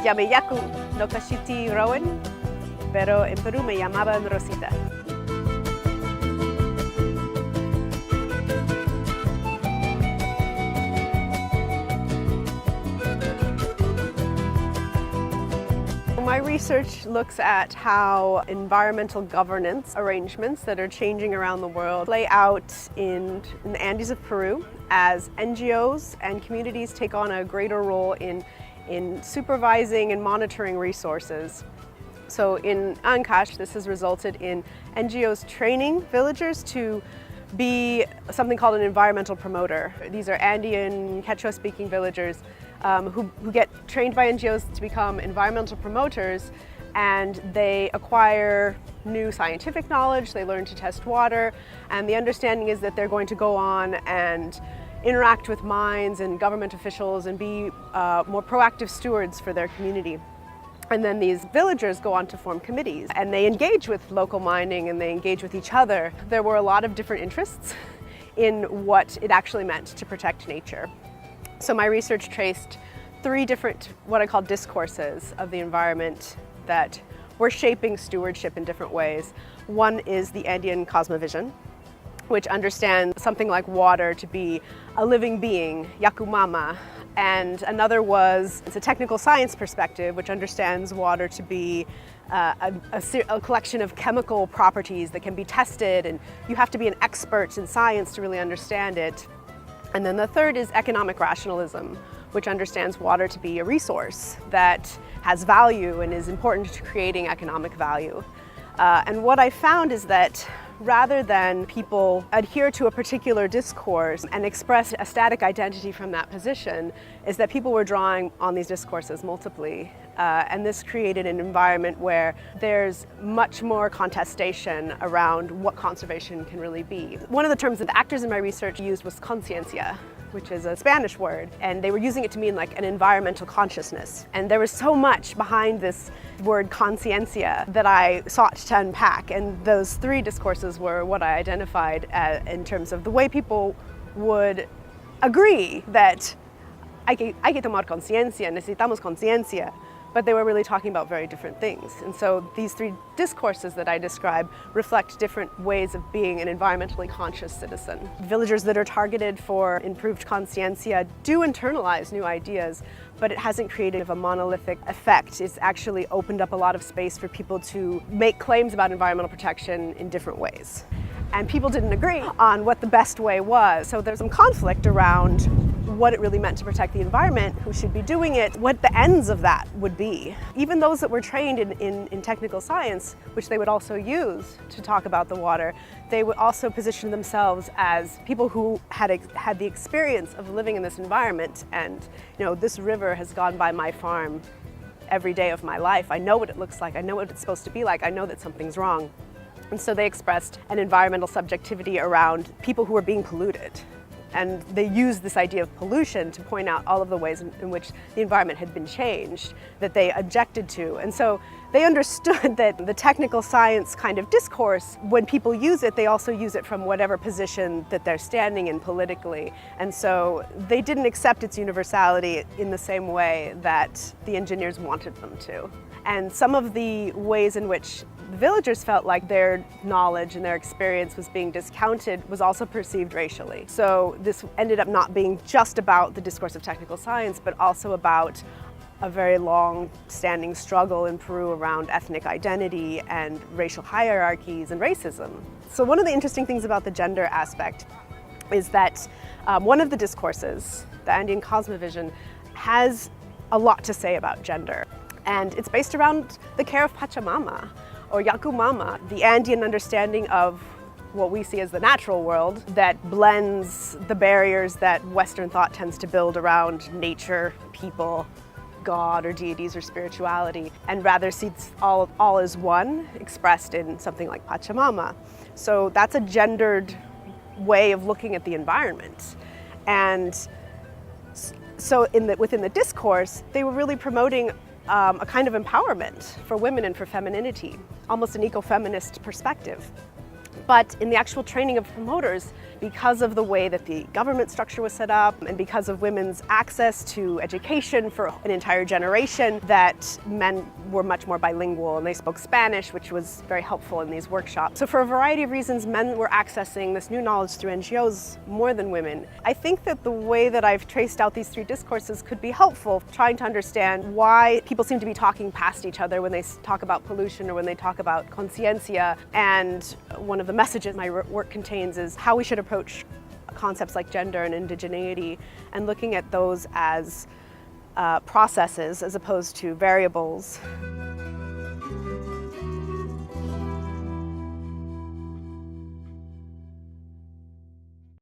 Yameyaku no kashiti Rowenn, pero en Perú me llamaban Rosita. My research looks at how environmental governance arrangements that are changing around the world play out in the Andes of Peru as NGOs and communities take on a greater role in supervising and monitoring resources. So in Ancash, this has resulted in NGOs training villagers to be something called an environmental promoter. These are Andean, Quechua-speaking villagers who get trained by NGOs to become environmental promoters, and they acquire new scientific knowledge, they learn to test water, and the understanding is that they're going to go on and interact with mines and government officials and be more proactive stewards for their community. And then these villagers go on to form committees and they engage with local mining and they engage with each other. There were a lot of different interests in what it actually meant to protect nature. So my research traced 3 different, what I call discourses of the environment that were shaping stewardship in different ways. One is the Andean cosmovision, which understands something like water to be a living being, yakumama. And another it's a technical science perspective, which understands water to be a collection of chemical properties that can be tested, and you have to be an expert in science to really understand it. And then the third is economic rationalism, which understands water to be a resource that has value and is important to creating economic value. And what I found is that rather than people adhere to a particular discourse and express a static identity from that position, is that people were drawing on these discourses multiply. And this created an environment where there's much more contestation around what conservation can really be. One of the terms that the actors in my research used was conciencia, which is a Spanish word, and they were using it to mean like an environmental consciousness. And there was so much behind this word conciencia that I sought to unpack, and those 3 discourses were what I identified in terms of the way people would agree that hay que tomar conciencia, necesitamos conciencia, but they were really talking about very different things. And so these 3 discourses that I describe reflect different ways of being an environmentally conscious citizen. Villagers that are targeted for improved consciência do internalize new ideas, but it hasn't created a monolithic effect. It's actually opened up a lot of space for people to make claims about environmental protection in different ways. And people didn't agree on what the best way was. So there's some conflict around what it really meant to protect the environment, who should be doing it, what the ends of that would be. Even those that were trained in technical science, which they would also use to talk about the water, they would also position themselves as people who had the experience of living in this environment. And this river has gone by my farm every day of my life. I know what it looks like. I know what it's supposed to be like. I know that something's wrong. And so they expressed an environmental subjectivity around people who were being polluted. And they used this idea of pollution to point out all of the ways in which the environment had been changed that they objected to. And so they understood that the technical science kind of discourse, when people use it, they also use it from whatever position that they're standing in politically. And so they didn't accept its universality in the same way that the engineers wanted them to. And some of the ways in which the villagers felt like their knowledge and their experience was being discounted was also perceived racially. So this ended up not being just about the discourse of technical science, but also about a very long-standing struggle in Peru around ethnic identity and racial hierarchies and racism. So one of the interesting things about the gender aspect is that one of the discourses, the Andean cosmovision, has a lot to say about gender. And it's based around the care of Pachamama, or Yakumama, the Andean understanding of what we see as the natural world that blends the barriers that Western thought tends to build around nature, people, God or deities or spirituality, and rather sees all as one, expressed in something like Pachamama. So that's a gendered way of looking at the environment. And so within the discourse, they were really promoting a kind of empowerment for women and for femininity, almost an ecofeminist perspective. But in the actual training of promoters, because of the way that the government structure was set up and because of women's access to education for an entire generation, that men were much more bilingual and they spoke Spanish, which was very helpful in these workshops. So for a variety of reasons, men were accessing this new knowledge through NGOs more than women. I think that the way that I've traced out these three discourses could be helpful, trying to understand why people seem to be talking past each other when they talk about pollution or when they talk about conciencia. And one of the messages my work contains is how we should approach concepts like gender and indigeneity and looking at those as processes as opposed to variables.